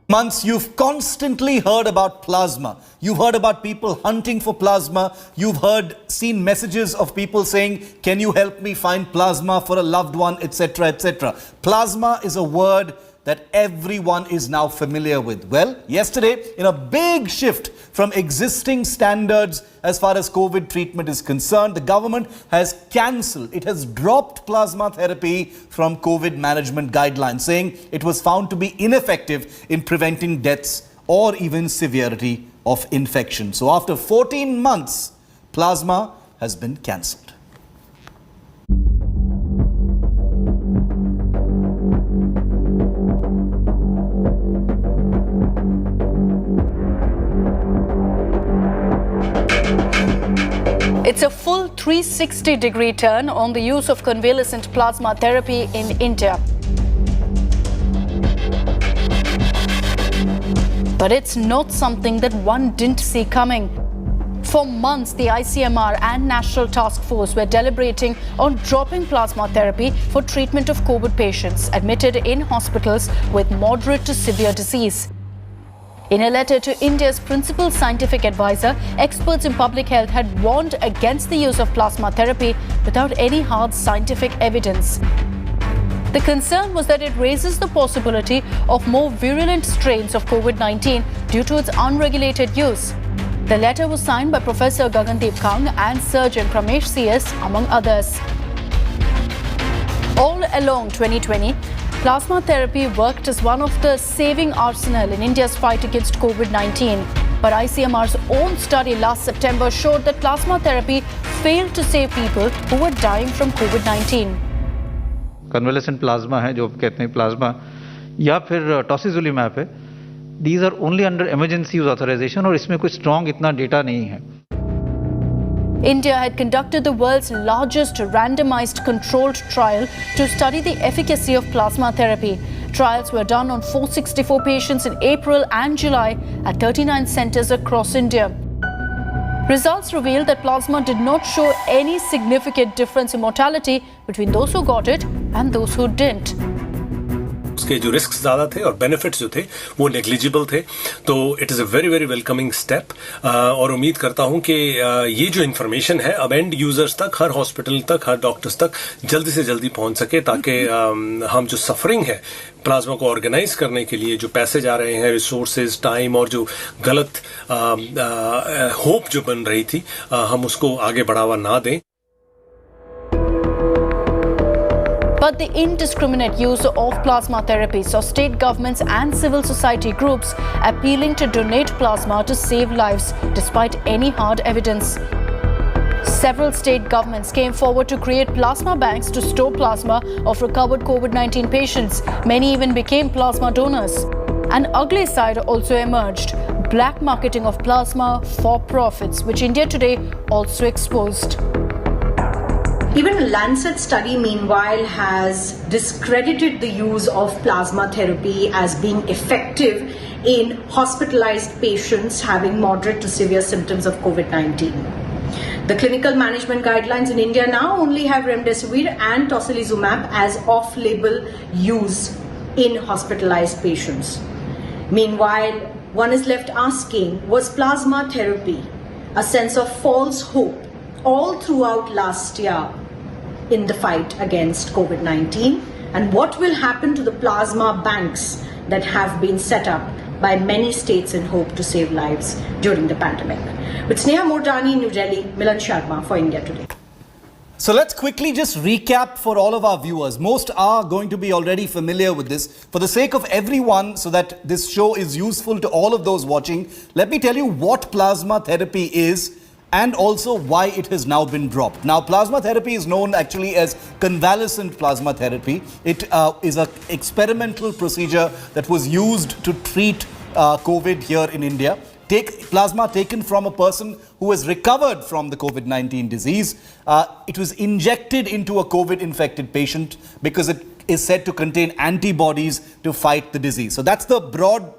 Months, you've constantly heard about plasma. You've heard about people hunting for plasma. You've seen messages of people saying, can you help me find plasma for a loved one, etc., etc. Plasma is a word that everyone is now familiar with. Well, yesterday, in a big shift from existing standards as far as COVID treatment is concerned, the government has cancelled, it has dropped plasma therapy from COVID management guidelines, saying it was found to be ineffective in preventing deaths or even severity of infection. So after 14 months, plasma has been cancelled. It's a full 360-degree turn on the use of convalescent plasma therapy in India. But it's not something that one didn't see coming. For months, the ICMR and National Task Force were deliberating on dropping plasma therapy for treatment of COVID patients admitted in hospitals with moderate to severe disease. In a letter to India's principal scientific advisor, experts in public health had warned against the use of plasma therapy without any hard scientific evidence. The concern was that it raises the possibility of more virulent strains of COVID-19 due to its unregulated use. The letter was signed by Professor Gagandeep Kang and surgeon Pramesh CS, among others. All along 2020, plasma therapy worked as one of the saving arsenal in India's fight against COVID-19. But ICMR's own study last September showed that plasma therapy failed to save people who were dying from COVID-19. Convalescent plasma है जो कहते हैं plasma या फिर टॉसिजुलिमैब है. These are only under emergency use authorization और इसमें कोई strong इतना data नहीं है. India had conducted the world's largest randomized controlled trial to study the efficacy of plasma therapy. Trials were done on 464 patients in April and July at 39 centers across India. Results revealed that plasma did not show any significant difference in mortality between those who got it and those who didn't. उसके जो risk ज्यादा थे और benefits जो थे वो negligible थे. तो it is a very very welcoming step और उम्मीद करता हूं कि ये जो इन्फॉर्मेशन है अब एंड यूजर्स तक, हर हॉस्पिटल तक, हर डॉक्टर्स तक जल्दी से जल्दी पहुंच सके, ताकि हम जो सफरिंग है प्लाज्मा को ऑर्गेनाइज करने के लिए जो पैसे जा रहे हैं, रिसोर्सेज, टाइम और जो गलत होप जो बन रही थी, हम उसको आगे बढ़ावा ना दें. But the indiscriminate use of plasma therapy saw state governments and civil society groups appealing to donate plasma to save lives despite any hard evidence. Several state governments came forward to create plasma banks to store plasma of recovered COVID-19 patients. Many even became plasma donors. An ugly side also emerged: black marketing of plasma for profits, which India Today also exposed. Even a Lancet study, meanwhile, has discredited the use of plasma therapy as being effective in hospitalized patients having moderate to severe symptoms of COVID-19. The clinical management guidelines in India now only have remdesivir and tocilizumab as off-label use in hospitalized patients. Meanwhile, one is left asking, was plasma therapy a sense of false hope all throughout last year in the fight against COVID-19, and what will happen to the plasma banks that have been set up by many states in hope to save lives during the pandemic? With Sneha Mordani, New Delhi, Milan Sharma for India Today. So let's quickly just recap for all of our viewers. Most are going to be already familiar with this. For the sake of everyone, so that this show is useful to all of those watching, let me tell you what plasma therapy is and also why it has now been dropped. Now, plasma therapy is known actually as convalescent plasma therapy. It is an experimental procedure that was used to treat COVID here in India. Plasma taken from a person who has recovered from the COVID-19 disease. It was injected into a COVID-infected patient because it is said to contain antibodies to fight the disease. So that's the broad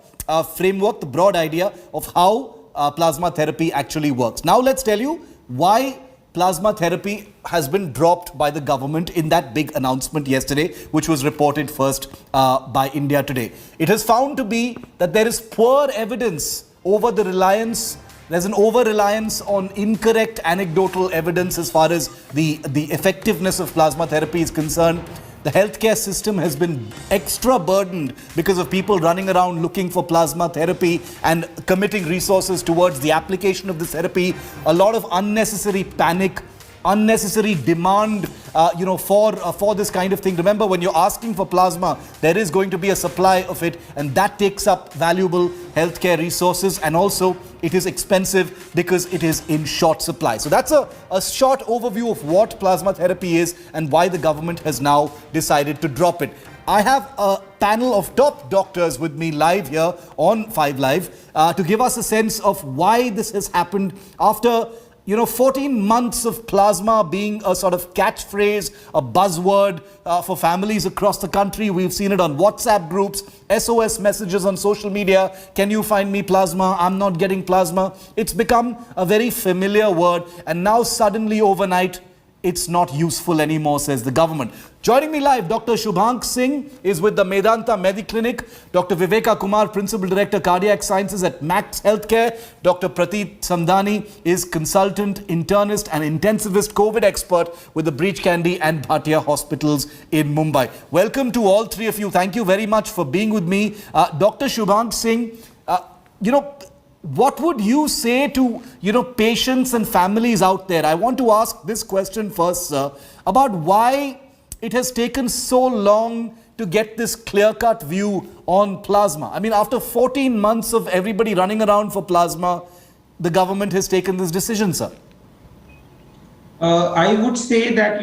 framework, the broad idea of how plasma therapy actually works. Now let's tell you why plasma therapy has been dropped by the government in that big announcement yesterday, which was reported first by India Today. It has found to be that there is poor evidence over the reliance. There's an over-reliance on incorrect anecdotal evidence as far as the effectiveness of plasma therapy is concerned. The healthcare system has been extra burdened because of people running around looking for plasma therapy and committing resources towards the application of this therapy. A lot of unnecessary panic, unnecessary demand, for this kind of thing. Remember, when you're asking for plasma, there is going to be a supply of it, and that takes up valuable healthcare resources, and also it is expensive because it is in short supply. So that's a short overview of what plasma therapy is and why the government has now decided to drop it. I have a panel of top doctors with me live here on 5 Live to give us a sense of why this has happened after 14 months of plasma being a sort of catchphrase, a buzzword for families across the country. We've seen it on WhatsApp groups, SOS messages on social media. Can you find me plasma? I'm not getting plasma. It's become a very familiar word, and now suddenly overnight, it's not useful anymore, says the government. Joining me live, Dr. Shubhank Singh is with the Medanta Mediclinic. Dr. Viveka Kumar, Principal Director, Cardiac Sciences at Max Healthcare. Dr. Prateek Samdani is Consultant, Internist and Intensivist COVID Expert with the Breach Candy and Bhatia Hospitals in Mumbai. Welcome to all three of you. Thank you very much for being with me. Dr. Shubhank Singh, what would you say to, patients and families out there? I want to ask this question first, sir, about why it has taken so long to get this clear-cut view on plasma. I mean, after 14 months of everybody running around for plasma, the government has taken this decision, sir. I would say that,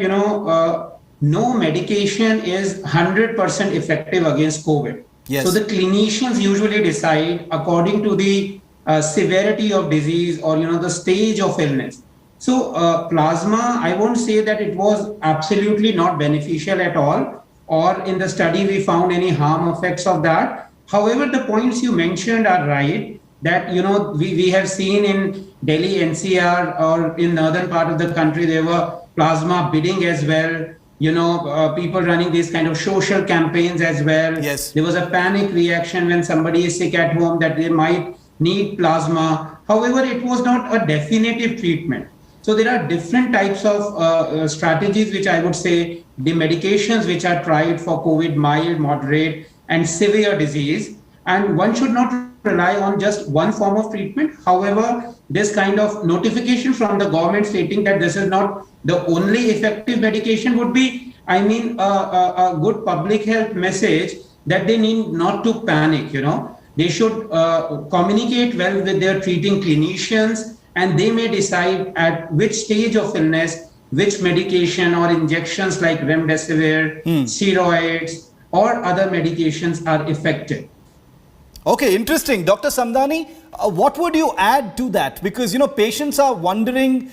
no medication is 100% effective against COVID. Yes. So the clinicians usually decide according to the severity of disease or the stage of illness. So plasma, I won't say that it was absolutely not beneficial at all, or in the study we found any harm effects of that. However, the points you mentioned are right, that we have seen in Delhi NCR or in northern part of the country there were plasma bidding as well. People running these kind of social campaigns as well. Yes. There was a panic reaction when somebody is sick at home that they might need plasma. However, it was not a definitive treatment. So there are different types of strategies, which I would say the medications which are tried for COVID, mild, moderate, and severe disease. And one should not rely on just one form of treatment. However, this kind of notification from the government stating that this is not the only effective medication would be, a good public health message that they need not to panic, They should communicate well with their treating clinicians, and they may decide at which stage of illness, which medication or injections like remdesivir, steroids, or other medications are effective. Okay, interesting. Dr. Samdani, what would you add to that? Because, patients are wondering,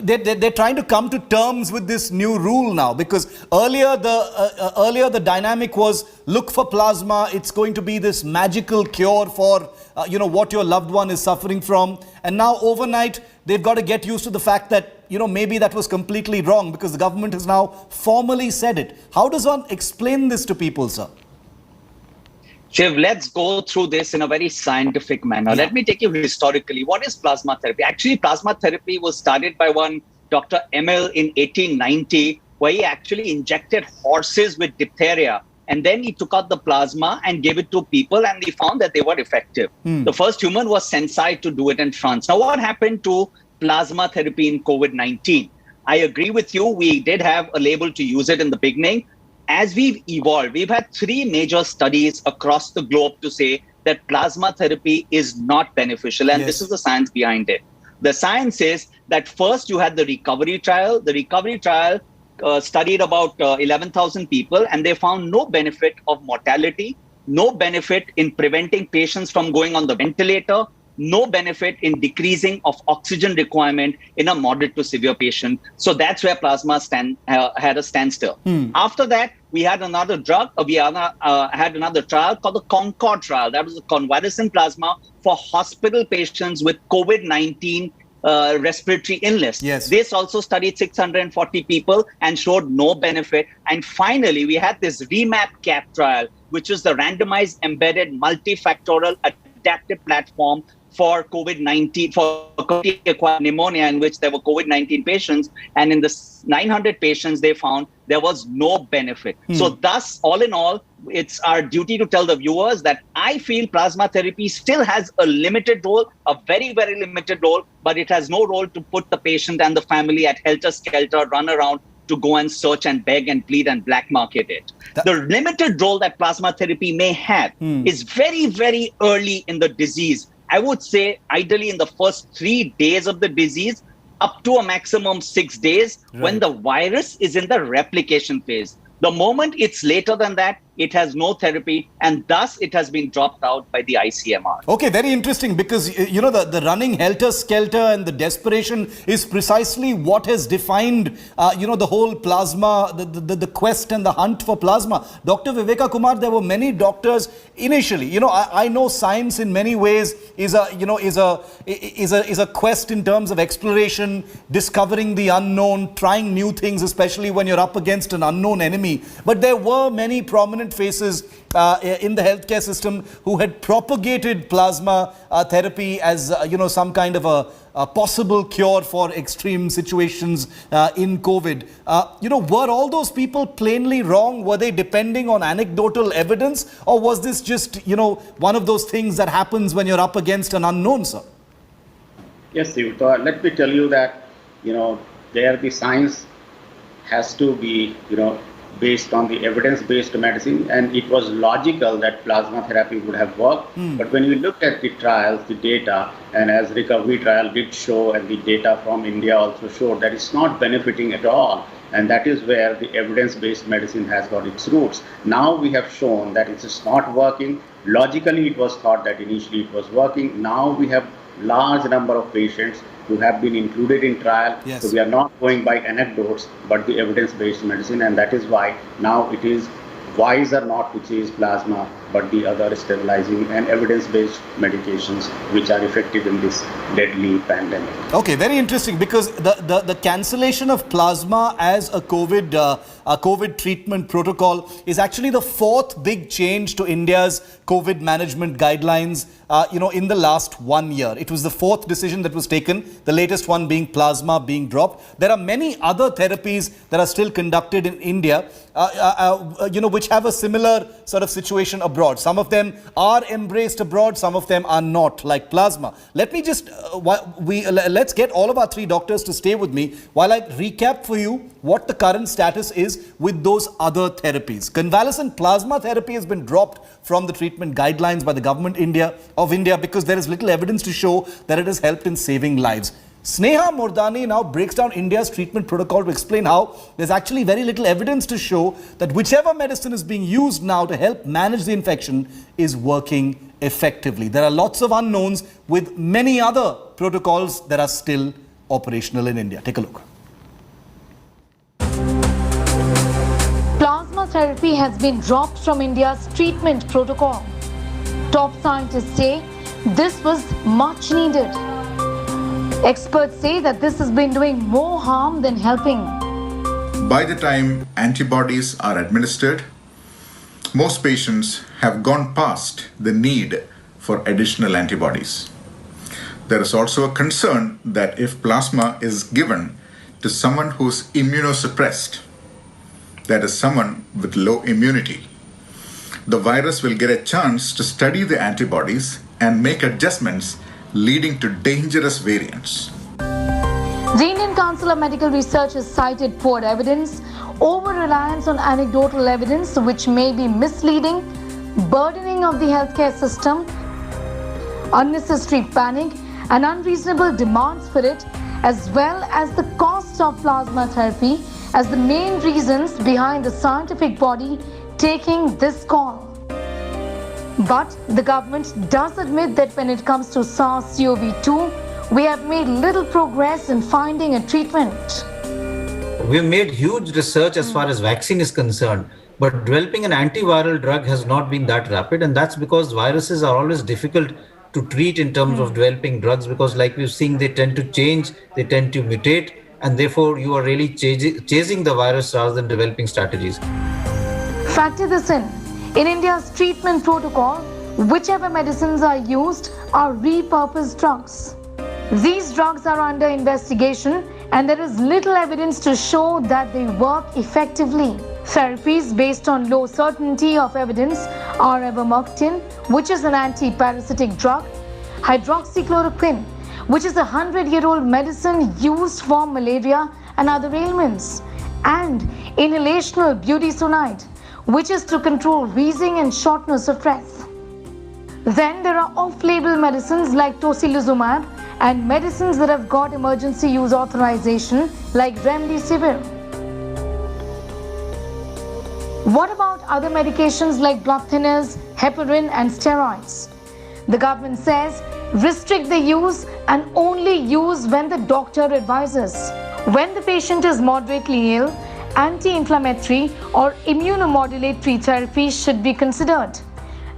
they're trying to come to terms with this new rule now. Because earlier the dynamic was look for plasma. It's going to be this magical cure for, what your loved one is suffering from. And now overnight, they've got to get used to the fact that, maybe that was completely wrong because the government has now formally said it. How does one explain this to people, sir? Shiv, let's go through this in a very scientific manner. Let me take you historically. What is plasma therapy? Actually, plasma therapy was started by one Dr. Emil in 1890, where he actually injected horses with diphtheria. And then he took out the plasma and gave it to people, and he found that they were effective. The first human was Sensei to do it in France. Now, what happened to plasma therapy in COVID-19? I agree with you. We did have a label to use it in the beginning. As we've evolved, we've had 3 major studies across the globe to say that plasma therapy is not beneficial. And this is the science behind it. The science is that first you had the recovery trial. The recovery trial studied about 11,000 people, and they found no benefit of mortality, no benefit in preventing patients from going on the ventilator, no benefit in decreasing of oxygen requirement in a moderate to severe patient. So that's where plasma had a standstill. After that, we had another drug. We had another trial called the Concord trial. That was a convalescent plasma for hospital patients with COVID-19 respiratory illness. Yes. This also studied 640 people and showed no benefit. And finally, we had this REMAP-CAP trial, which is the randomized embedded multifactorial adaptive platform for COVID-19, for acquired pneumonia, in which there were COVID-19 patients. And in the 900 patients, they found there was no benefit. So thus, all in all, it's our duty to tell the viewers that I feel plasma therapy still has a limited role, a very, very limited role, but it has no role to put the patient and the family at helter-skelter, run around to go and search and beg and plead and black market it. The limited role that plasma therapy may have is very, very early in the disease. I would say ideally in the first 3 days of the disease, up to a maximum 6 days, when the virus is in the replication phase. The moment it's later than that, it has no therapy, and thus it has been dropped out by the ICMR. Okay, very interesting, because you know the running helter-skelter and the desperation is precisely what has defined the whole plasma, the quest and the hunt for plasma. Dr. Viveka Kumar, there were many doctors initially. I know science in many ways is a quest in terms of exploration, discovering the unknown, trying new things, especially when you're up against an unknown enemy. But there were many prominent faces in the healthcare system who had propagated plasma therapy as some kind of a possible cure for extreme situations in COVID. Were all those people plainly wrong? Were they depending on anecdotal evidence, or was this just one of those things that happens when you're up against an unknown, sir? Yes, Steve. So let me tell you that there the science has to be based on the evidence-based medicine, and it was logical that plasma therapy would have worked. But when we looked at the trials, the data, and as recovery trial did show, and the data from India also showed that it's not benefiting at all. And that is where the evidence-based medicine has got its roots. Now we have shown that it is not working. Logically, it was thought that initially it was working. Now we have large number of patients who have been included in trial. Yes. So we are not going by anecdotes, but the evidence-based medicine, and that is why now it is wiser not to chase plasma, but the other stabilizing and evidence-based medications which are effective in this deadly pandemic. Okay, very interesting, because the cancellation of plasma as a COVID treatment protocol is actually the fourth big change to India's COVID management guidelines in the last 1 year. It was the fourth decision that was taken, the latest one being plasma being dropped. There are many other therapies that are still conducted in India, which have a similar sort of situation abroad. Some of them are embraced abroad, some of them are not, like plasma. Let me just, let's get all of our three doctors to stay with me while I recap for you what the current status is with those other therapies. Convalescent plasma therapy has been dropped from the treatment guidelines by the government of India because there is little evidence to show that it has helped in saving lives. Sneha Mordani now breaks down India's treatment protocol to explain how there's actually very little evidence to show that whichever medicine is being used now to help manage the infection is working effectively. There are lots of unknowns with many other protocols that are still operational in India. Take a look. Plasma therapy has been dropped from India's treatment protocol. Top scientists say this was much needed. Experts say that this has been doing more harm than helping. By the time antibodies are administered, most patients have gone past the need for additional antibodies. There is also a concern that if plasma is given to someone who's immunosuppressed, that is someone with low immunity, the virus will get a chance to study the antibodies and make adjustments, leading to dangerous variants. The Indian Council of Medical Research has cited poor evidence, over-reliance on anecdotal evidence which may be misleading, burdening of the healthcare system, unnecessary panic and unreasonable demands for it, as well as the cost of plasma therapy as the main reasons behind the scientific body taking this call. But the government does admit that when it comes to SARS-CoV-2, we have made little progress in finding a treatment. We've made huge research as far as vaccine is concerned, but developing an antiviral drug has not been that rapid, and that's because viruses are always difficult to treat in terms of developing drugs, because like we've seen, they tend to change, they tend to mutate, and therefore you are really chasing the virus rather than developing strategies. Factor this in. In India's treatment protocol, whichever medicines are used are repurposed drugs. These drugs are under investigation and there is little evidence to show that they work effectively. Therapies based on low certainty of evidence are ivermectin, which is an anti-parasitic drug, hydroxychloroquine, which is a 100-year-old medicine used for malaria and other ailments, and inhalational budesonide, which is to control wheezing and shortness of breath. Then there are off-label medicines like tocilizumab and medicines that have got emergency use authorization like remdesivir. What about other medications like blood thinners, heparin and steroids? The government says restrict the use and only use when the doctor advises. When the patient is moderately ill, anti-inflammatory or immunomodulatory therapy should be considered.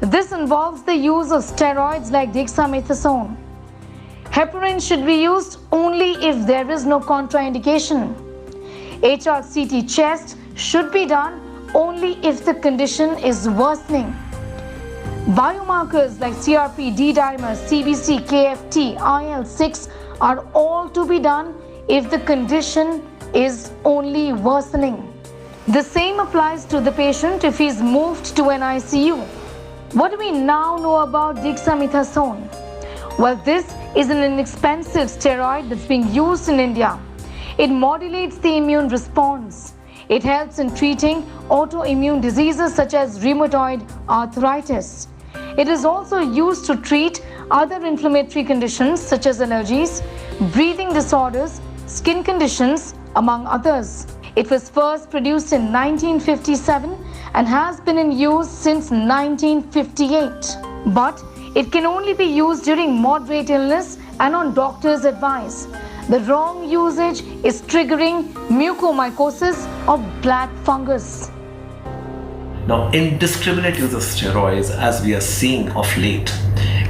This involves the use of steroids like dexamethasone. Heparin should be used only if there is no contraindication. HRCT chest should be done only if the condition is worsening. Biomarkers like CRP, D-dimer, CBC, KFT, IL-6 are all to be done if the condition is only worsening. The same applies to the patient if he is moved to an ICU. What do we now know about dexamethasone? Well, this is an inexpensive steroid that's being used in India. It modulates the immune response. It helps in treating autoimmune diseases such as rheumatoid arthritis. It is also used to treat other inflammatory conditions such as allergies, breathing disorders, skin conditions, among others. It was first produced in 1957 and has been in use since 1958. But it can only be used during moderate illness and on doctor's advice. The wrong usage is triggering mucormycosis of black fungus. Now, indiscriminate use of steroids, as we are seeing of late,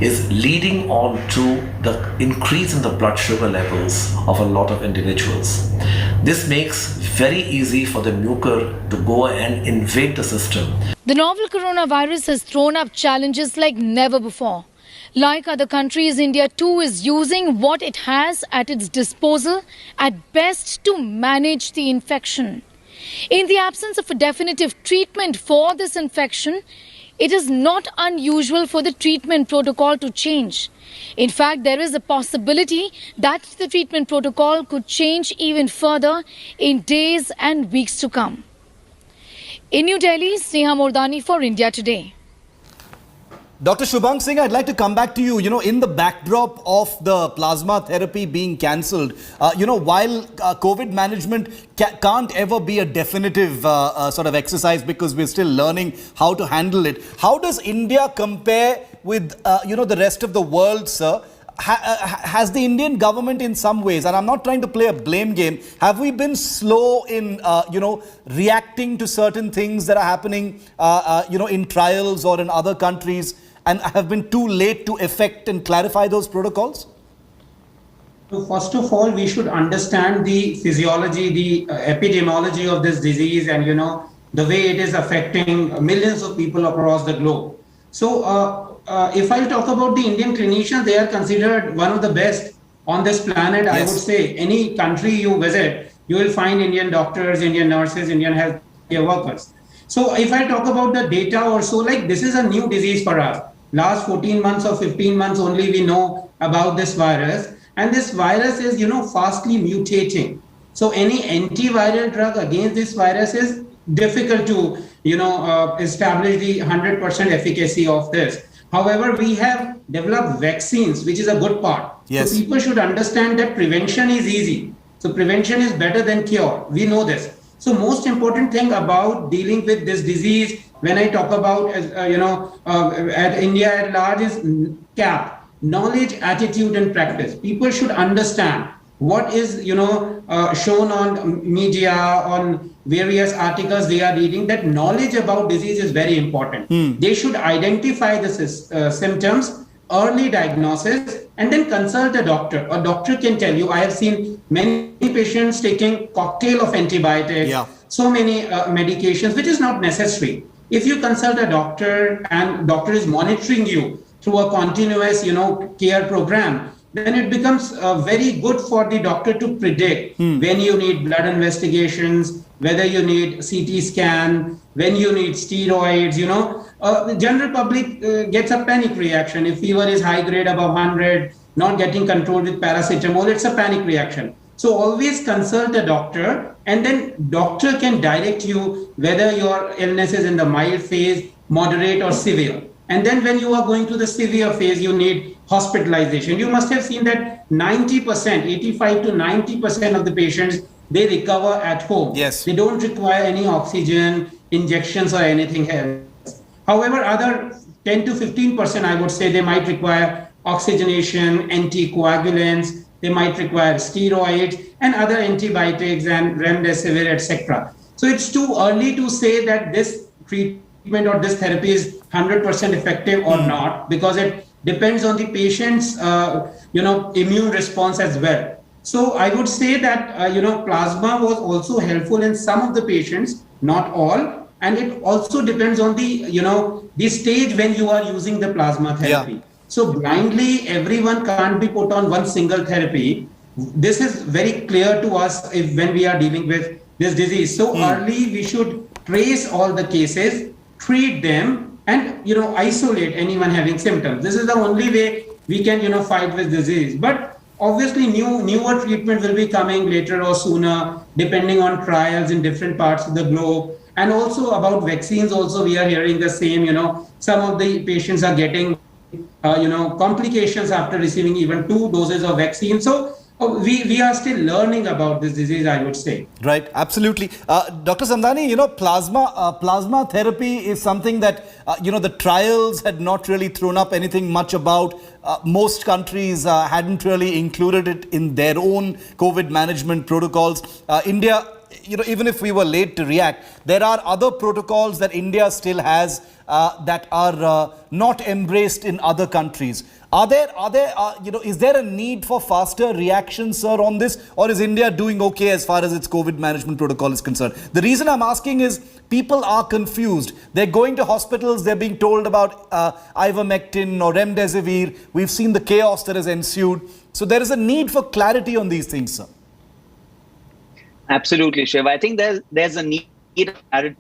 is leading on to the increase in the blood sugar levels of a lot of individuals. This makes very easy for the mucor to go and invade the system. The novel coronavirus has thrown up challenges like never before. Like other countries, India too is using what it has at its disposal at best to manage the infection. In the absence of a definitive treatment for this infection, it is not unusual for the treatment protocol to change. In fact, there is a possibility that the treatment protocol could change even further in days and weeks to come. In New Delhi, Sneha Mordani for India Today. Dr. Shubhang Singh, I'd like to come back to you. In the backdrop of the plasma therapy being cancelled, while COVID management can't ever be a definitive sort of exercise because we're still learning how to handle it, how does India compare with, the rest of the world, sir? Has the Indian government in some ways, and I'm not trying to play a blame game, have we been slow in, reacting to certain things that are happening, in trials or in other countries, and have been too late to effect and clarify those protocols? So first of all, we should understand the physiology, the epidemiology of this disease and, the way it is affecting millions of people across the globe. So if I talk about the Indian clinicians, they are considered one of the best on this planet. Yes. I would say any country you visit, you will find Indian doctors, Indian nurses, Indian healthcare workers. So if I talk about the data or so, this is a new disease for us. Last 14 months or 15 months only we know about this virus. And this virus is, fastly mutating. So any antiviral drug against this virus is difficult to, establish the 100% efficacy of this. However, we have developed vaccines, which is a good part. Yes. So people should understand that prevention is easy. So prevention is better than cure. We know this. So most important thing about dealing with this disease, when I talk about, at India at large is CAP, knowledge, attitude and practice. People should understand what is, shown on media, on various articles they are reading, that knowledge about disease is very important. They should identify the symptoms, early diagnosis and then consult a doctor. A doctor can tell you. I have seen many patients taking cocktail of antibiotics, so many medications, which is not necessary. If you consult a doctor and doctor is monitoring you through a continuous, care program, then it becomes very good for the doctor to predict when you need blood investigations, whether you need CT scan, when you need steroids. The general public gets a panic reaction. If fever is high grade above 100, not getting controlled with paracetamol, it's a panic reaction. So always consult a doctor, and then doctor can direct you whether your illness is in the mild phase, moderate or severe. And then when you are going to the severe phase, you need hospitalization. You must have seen that 90%, 85 to 90% of the patients, they recover at home. Yes. They don't require any oxygen, injections or anything else. However, other 10 to 15%, I would say, they might require oxygenation, anticoagulants, they might require steroids and other antibiotics and remdesivir, etc. So it's too early to say that this treatment or this therapy is 100% effective or not, because it depends on the patient's immune response as well. So I would say that plasma was also helpful in some of the patients, not all, and it also depends on the stage when you are using the plasma therapy. Yeah. So blindly, everyone can't be put on one single therapy. This is very clear to us when we are dealing with this disease. So early, we should trace all the cases, treat them, and isolate anyone having symptoms. This is the only way we can fight with disease. But obviously, newer treatment will be coming later or sooner, depending on trials in different parts of the globe. And also about vaccines, also we are hearing the same. Some of the patients are getting complications after receiving even 2 doses of vaccine. So we are still learning about this disease, I would say. Right, absolutely. Dr. Samdani, plasma therapy is something that, the trials had not really thrown up anything much about. Most countries hadn't really included it in their own COVID management protocols. India, even if we were late to react, there are other protocols that India still has that are not embraced in other countries. Is there a need for faster reaction, sir, on this? Or is India doing okay as far as its COVID management protocol is concerned? The reason I'm asking is people are confused. They're going to hospitals, they're being told about ivermectin or remdesivir. We've seen the chaos that has ensued. So there is a need for clarity on these things, sir. Absolutely, Shiv. I think there's a need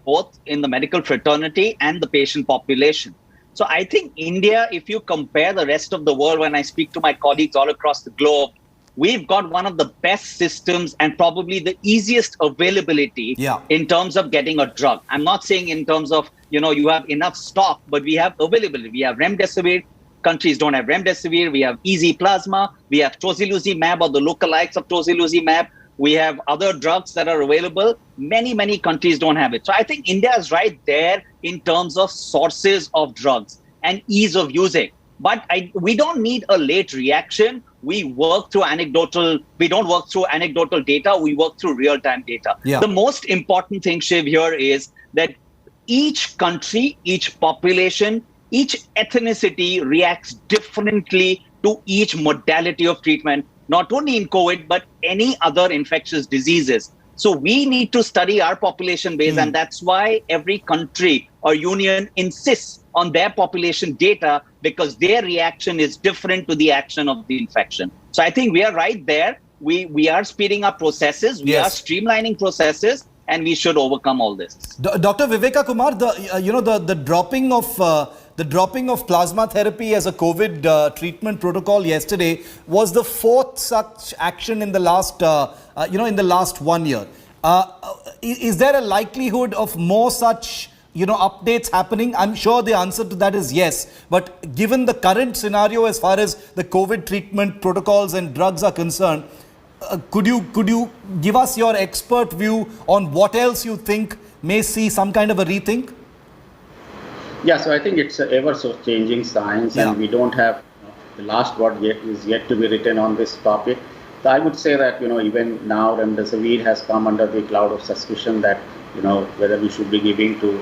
both in the medical fraternity and the patient population. So I think India, if you compare the rest of the world, when I speak to my colleagues all across the globe, we've got one of the best systems and probably the easiest availability in terms of getting a drug. I'm not saying in terms of, you have enough stock, but we have availability. We have remdesivir. Countries don't have remdesivir. We have easy plasma. We have tocilizumab or the lookalikes of tocilizumab. We have other drugs that are available. Many countries don't have it. So I think India is right there in terms of sources of drugs and ease of using. But we don't need a late reaction. We don't work through anecdotal data. We work through real-time data. Yeah. The most important thing, Shiv, here is that each country, each population, each ethnicity reacts differently to each modality of treatment, not only in COVID, but any other infectious diseases. So we need to study our population base, and that's why every country or union insists on their population data, because their reaction is different to the action of the infection. So I think we are right there. We are speeding up processes, we are streamlining processes, and we should overcome all this. Dr. Viveka Kumar, the dropping of plasma therapy as a COVID treatment protocol yesterday was the 4th such action in the last, in the last 1 year. Is there a likelihood of more such, updates happening? I'm sure the answer to that is yes. But given the current scenario as far as the COVID treatment protocols and drugs are concerned, could you give us your expert view on what else you think may see some kind of a rethink? Yeah, so I think it's an ever so changing science, and we don't have the last word yet to be written on this topic. So I would say that even now remdesivir has come under the cloud of suspicion that whether we should be giving to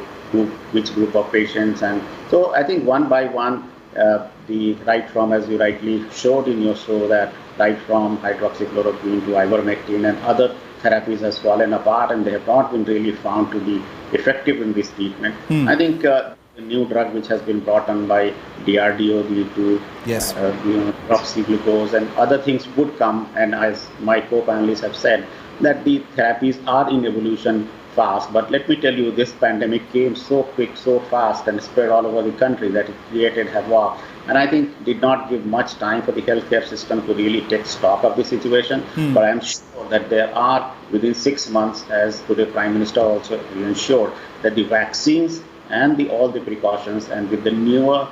which group of patients, and so I think one by one right from, as you rightly showed in your show, that right from hydroxychloroquine to ivermectin and other therapies has fallen apart and they have not been really found to be effective in this treatment. I think the new drug which has been brought on by DRDO, the Yes. Hydroxyglucose and other things would come, and as my co-panelists have said, that the therapies are in evolution fast. But let me tell you, this pandemic came so quick, so fast, and spread all over the country that it created havoc. And I think did not give much time for the healthcare system to really take stock of the situation. But I am sure that there are, within 6 months, as today Prime Minister also ensured, that the vaccines and all the precautions, and with the newer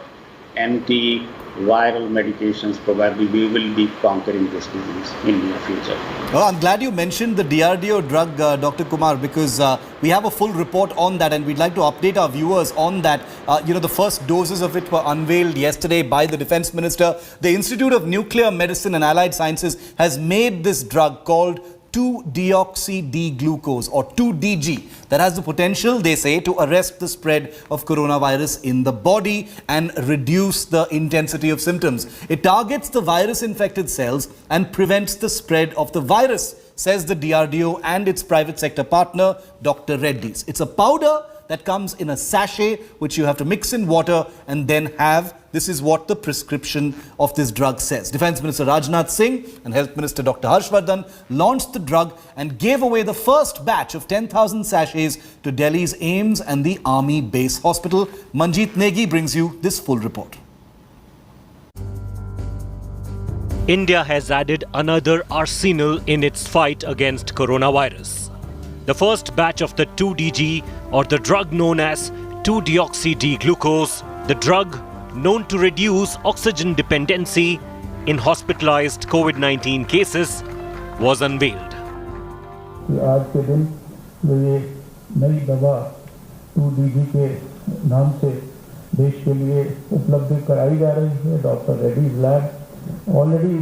antiviral medications, probably we will be conquering this disease in the near future. Well, I'm glad you mentioned the DRDO drug, Dr. Kumar, because we have a full report on that and we'd like to update our viewers on that. The first doses of it were unveiled yesterday by the Defence Minister. The Institute of Nuclear Medicine and Allied Sciences has made this drug called 2-deoxy-D-glucose or 2-DG that has the potential, they say, to arrest the spread of coronavirus in the body and reduce the intensity of symptoms. It targets the virus-infected cells and prevents the spread of the virus, says the DRDO and its private sector partner, Dr. Reddy's. It's a powder that comes in a sachet which you have to mix in water and then have. This is what the prescription of this drug says. Defence Minister Rajnath Singh and Health Minister Dr. Harshvardhan launched the drug and gave away the first batch of 10,000 sachets to Delhi's AIIMS and the Army Base Hospital. Manjeet Negi brings you this full report. India has added another arsenal in its fight against coronavirus. The first batch of the 2-DG, or the drug known as 2-deoxy-D-glucose, the drug known to reduce oxygen dependency in hospitalized COVID-19 cases, was unveiled. आज के दिन जो ये नई दवा 2-DG के नाम से देश के लिए उपलब्ध कराई जा रही है, doctor Reddy's lab already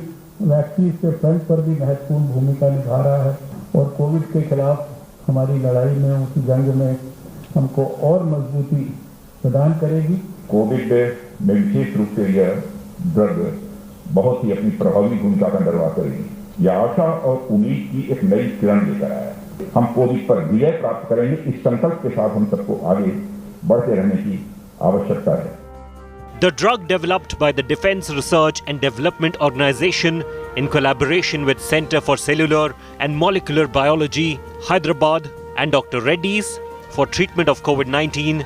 vaccine के फ्रंट पर भी महत्वपूर्ण भूमिका निभा रहा है और कोविड के खिलाफ हमारी लड़ाई में, उसी जंग में हमको और मजबूती प्रदान करेगी। कोविड में विशेष रूप से यह ड्रग बहुत ही अपनी प्रभावी भूमिका का निर्वाह करेगी। यह आशा और उम्मीद की एक नई किरण लेकर आया है। हम कोविड पर विजय प्राप्त करेंगे, इस संकल्प के साथ हम सबको आगे बढ़ते रहने की आवश्यकता है। The drug developed by the Defence Research and Development Organisation in collaboration with Centre for Cellular and Molecular Biology, Hyderabad, and Dr. Reddy's for treatment of COVID-19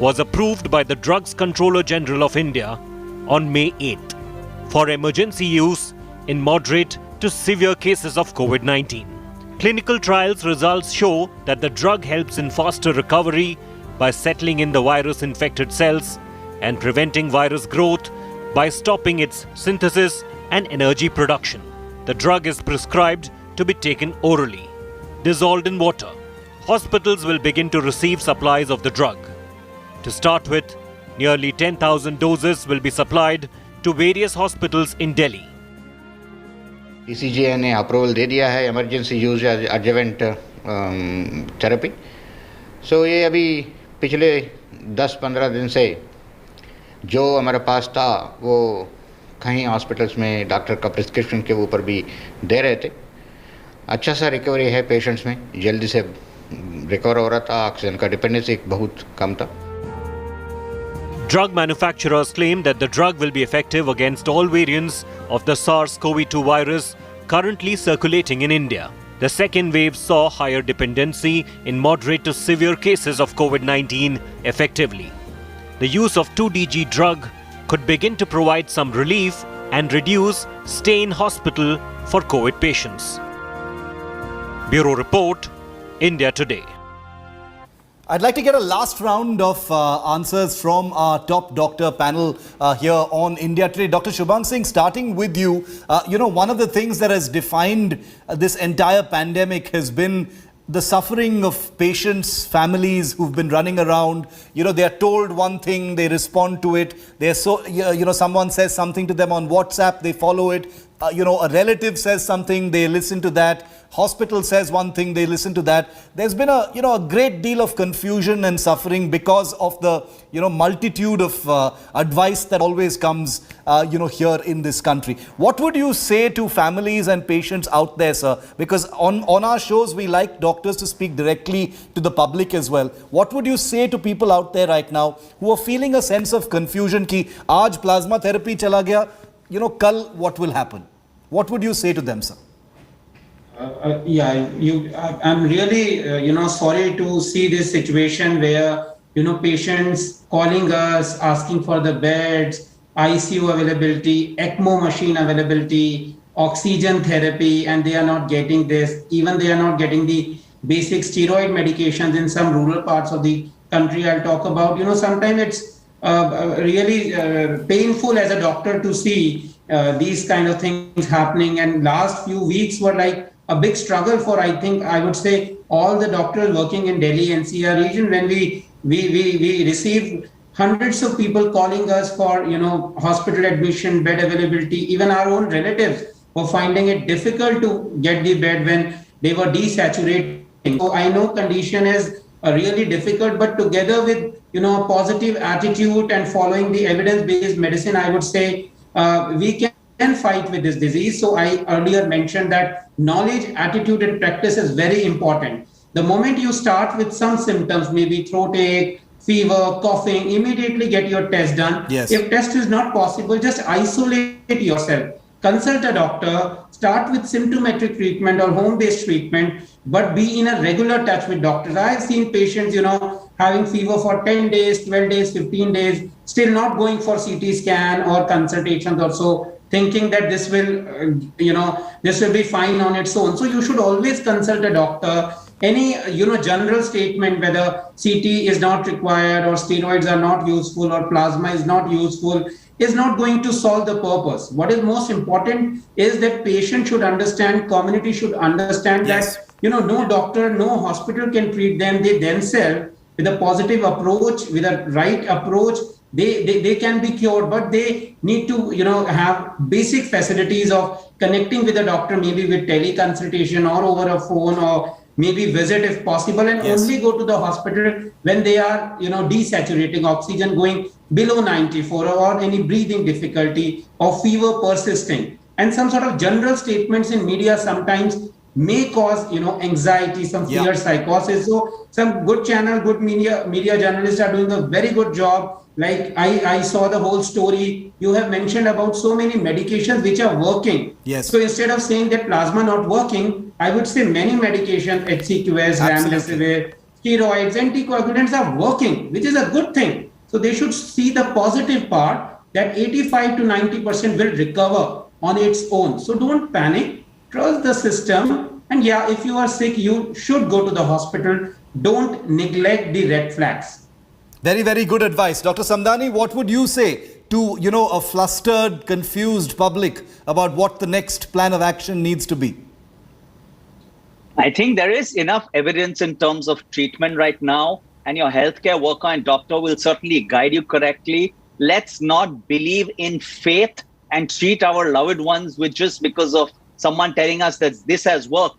was approved by the Drugs Controller General of India on May 8th for emergency use in moderate to severe cases of COVID-19. Clinical trials results show that the drug helps in faster recovery by settling in the virus-infected cells and preventing virus growth by stopping its synthesis and energy production. The drug is prescribed to be taken orally, dissolved in water. Hospitals will begin to receive supplies of the drug. To start with, nearly 10,000 doses will be supplied to various hospitals in Delhi. DCGI ने approval दे दिया है emergency use एडजवेंट therapy. सो ये अभी पिछले 10-15 दिन से जो हमारे पास था वो कहीं हॉस्पिटल्स में डॉक्टर का प्रिस्क्रिप्शन के ऊपर भी दे रहे थे। अच्छा सा रिकवरी है पेशेंट्स में, जल्दी से रिकवर हो रहा था, ऑक्सीजन का डिपेंडेंसी बहुत कम था। Drug manufacturers claim that the drug will be effective against all variants of the SARS-CoV-2 virus currently circulating in India. The second wave saw higher dependency in moderate to severe cases of COVID-19 effectively. The use of 2-DG drug could begin to provide some relief and reduce stay in hospital for COVID patients. Bureau Report, India Today. I'd like to get a last round of answers from our top doctor panel here on India Today. Dr. Shubhang Singh, starting with you, one of the things that has defined this entire pandemic has been the suffering of patients, families who've been running around. They are told one thing, they respond to it. They're someone says something to them on WhatsApp, they follow it. a relative says something, they listen to that. Hospital says one thing, they listen to that. There's been a great deal of confusion and suffering because of the multitude of advice that always comes here in this country. What would you say to families and patients out there, sir? Because on our shows we like doctors to speak directly to the public as well. What would you say to people out there right now who are feeling a sense of confusion ki aaj plasma therapy chala gaya, kal what will happen? What would you say to them, sir? I'm really, sorry to see this situation where, patients calling us, asking for the beds, ICU availability, ECMO machine availability, oxygen therapy, and they are not getting this. Even they are not getting the basic steroid medications in some rural parts of the country I'll talk about. Sometimes it's really painful as a doctor to see these kind of things happening, and last few weeks were like a big struggle for, I would say, all the doctors working in Delhi NCR region, when we received hundreds of people calling us for hospital admission, bed availability. Even our own relatives were finding it difficult to get the bed when they were desaturating. So I know condition is really difficult, but together with a positive attitude and following the evidence-based medicine, I would say we can fight with this disease. So I earlier mentioned that knowledge, attitude, and practice is very important. The moment you start with some symptoms, maybe throat ache, fever, coughing, immediately get your test done. Yes. If test is not possible, just isolate yourself. Consult a doctor, start with symptomatic treatment or home-based treatment, but be in a regular touch with doctors. I've seen patients, having fever for 10 days, 12 days, 15 days, still not going for CT scan or consultations or so, thinking that this will, this will be fine on its own. So you should always consult a doctor. Any, general statement whether CT is not required or steroids are not useful or plasma is not useful is not going to solve the purpose. What is most important is that patient should understand, community should understand that, no doctor, no hospital can treat them. They themselves, with a positive approach, with a right approach, they can be cured, but they need to, have basic facilities of connecting with a doctor, maybe with teleconsultation or over a phone, or maybe visit if possible, and only go to the hospital when they are, desaturating, oxygen going below 94, or any breathing difficulty or fever persisting. And some sort of general statements in media sometimes may cause, anxiety, some fear, psychosis. So some good channel, good media journalists are doing a very good job. Like I saw the whole story. You have mentioned about so many medications which are working. Yes. So instead of saying that plasma not working, I would say many medications, HCQS, remdesivir, steroids, anticoagulants are working, which is a good thing. So they should see the positive part that 85 to 90% will recover on its own. So don't panic, trust the system. And if you are sick, you should go to the hospital. Don't neglect the red flags. Very, very good advice. Dr. Samdani, what would you say to, a flustered, confused public about what the next plan of action needs to be? I think there is enough evidence in terms of treatment right now, and your healthcare worker and doctor will certainly guide you correctly. Let's not believe in faith and treat our loved ones with just because of someone telling us that this has worked.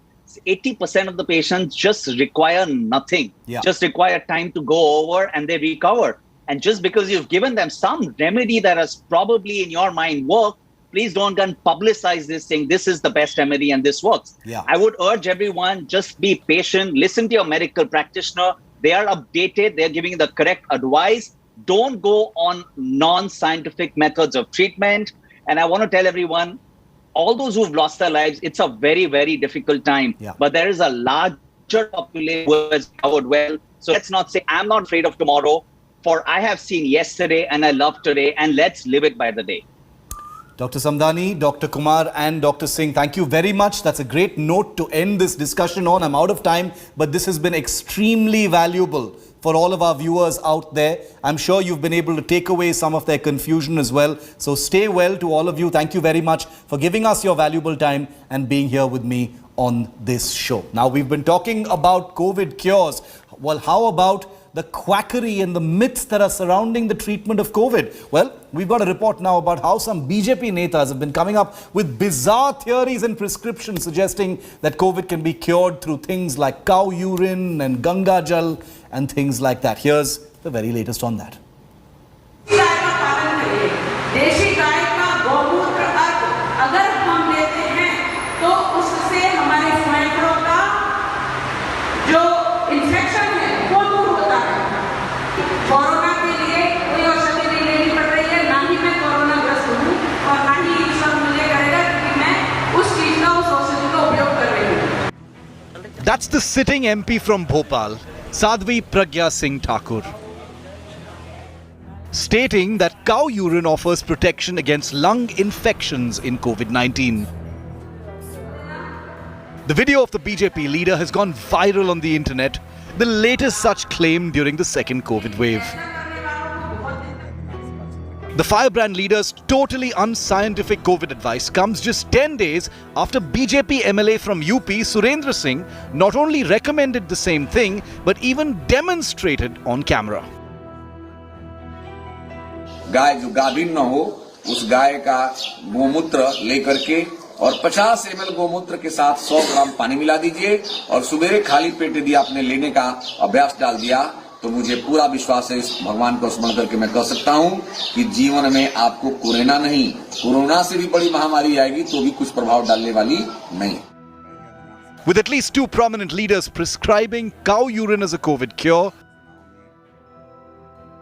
80% of the patients just require nothing, just require time to go over and they recover. And just because you've given them some remedy that has probably in your mind worked, please don't go and publicize this saying this is the best remedy and this works. I would urge everyone, just be patient, listen to your medical practitioner. They are updated, they're giving you the correct advice. Don't go on non-scientific methods of treatment. And I want to tell everyone, all those who've lost their lives, it's a very, very difficult time. But there is a larger population who has recovered well. So let's not say, I'm not afraid of tomorrow, for I have seen yesterday and I love today, and let's live it by the day. Dr. Samdani, Dr. Kumar and Dr. Singh, thank you very much. That's a great note to end this discussion on. I'm out of time, but this has been extremely valuable for all of our viewers out there. I'm sure you've been able to take away some of their confusion as well. So stay well to all of you. Thank you very much for giving us your valuable time and being here with me on this show. Now, we've been talking about COVID cures. Well, how about the quackery and the myths that are surrounding the treatment of COVID? Well, we've got a report now about how some BJP netas have been coming up with bizarre theories and prescriptions suggesting that COVID can be cured through things like cow urine and Ganga Jal and things like that. Here's the very latest on that. देशी गाय का गौमूत्र अगर हम लेते हैं तो उससे हमारे स्वाइन का जो इन्फेक्शन है वो दूर होता है। कोरोना के लिए कोई औषधि नहीं लेनी पड़ रही है, ना ही मैं कोरोना ग्रस्त हूँ और ना ही ईश्वर मुझे करेगा क्योंकि मैं उस चीज का उस औषधि का उपयोग कर रही हूँ। That's the sitting MP from Bhopal, Sadhvi Pragya Singh Thakur, stating that cow urine offers protection against lung infections in COVID-19. The video of the BJP leader has gone viral on the internet, the latest such claim during the second COVID wave. The firebrand leader's totally unscientific COVID advice comes just 10 days after BJP MLA from UP, Surendra Singh, not only recommended the same thing, but even demonstrated on camera. गाय जो गाभिन न हो उस गाय का गोमूत्र लेकर के और 50 ml गोमूत्र के साथ 100 ग्राम पानी मिला दीजिए और सुबह खाली पेट यदि आपने लेने का अभ्यास डाल दिया तो मुझे पूरा विश्वास है, इस भगवान को स्मरण करके मैं कह सकता हूं कि जीवन में आपको कोरोना नहीं, कोरोना से भी बड़ी महामारी आएगी तो भी कुछ प्रभाव डालने वाली नहीं। With at least two prominent leaders prescribing cow urine as a COVID cure,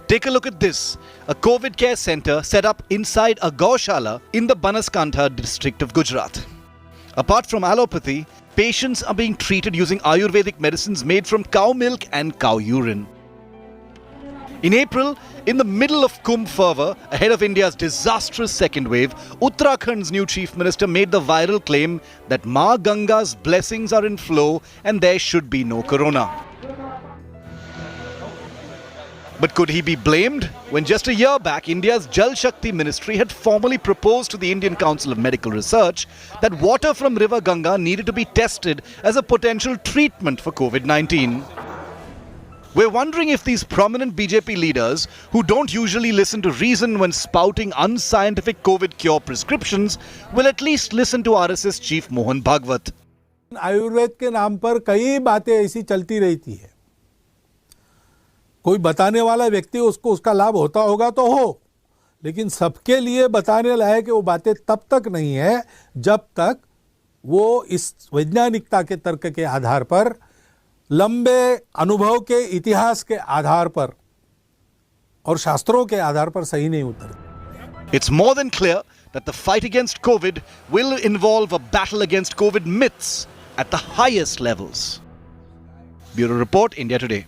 take a look at this. A COVID care center set up inside a Gaushala in the Banaskantha district of Gujarat. Apart from allopathy, patients are being treated using Ayurvedic medicines made from cow milk and cow urine. In April, in the middle of Kumbh fervour, ahead of India's disastrous second wave, Uttarakhand's new chief minister made the viral claim that Ma Ganga's blessings are in flow and there should be no corona. But could he be blamed when just a year back India's Jal Shakti ministry had formally proposed to the Indian Council of Medical Research that water from river Ganga needed to be tested as a potential treatment for COVID-19? We're wondering if these prominent BJP leaders, who don't usually listen to reason when spouting unscientific COVID cure prescriptions, will at least listen to RSS chief Mohan Bhagwat. Ayurveda के नाम पर कई बातें ऐसी चलती रहती है। कोई बताने वाला व्यक्ति उसको उसका लाभ होता होगा तो हो, लेकिन सबके लिए बताने लायक वो बातें तब तक नहीं है जब तक वो इस वैज्ञानिकता के तर्क के आधार पर, लंबे अनुभव के इतिहास के आधार पर और शास्त्रों के आधार पर सही नहीं उतरती। It's more than clear that the fight against COVID will involve a battle against COVID myths at the highest levels. Bureau Report, India Today.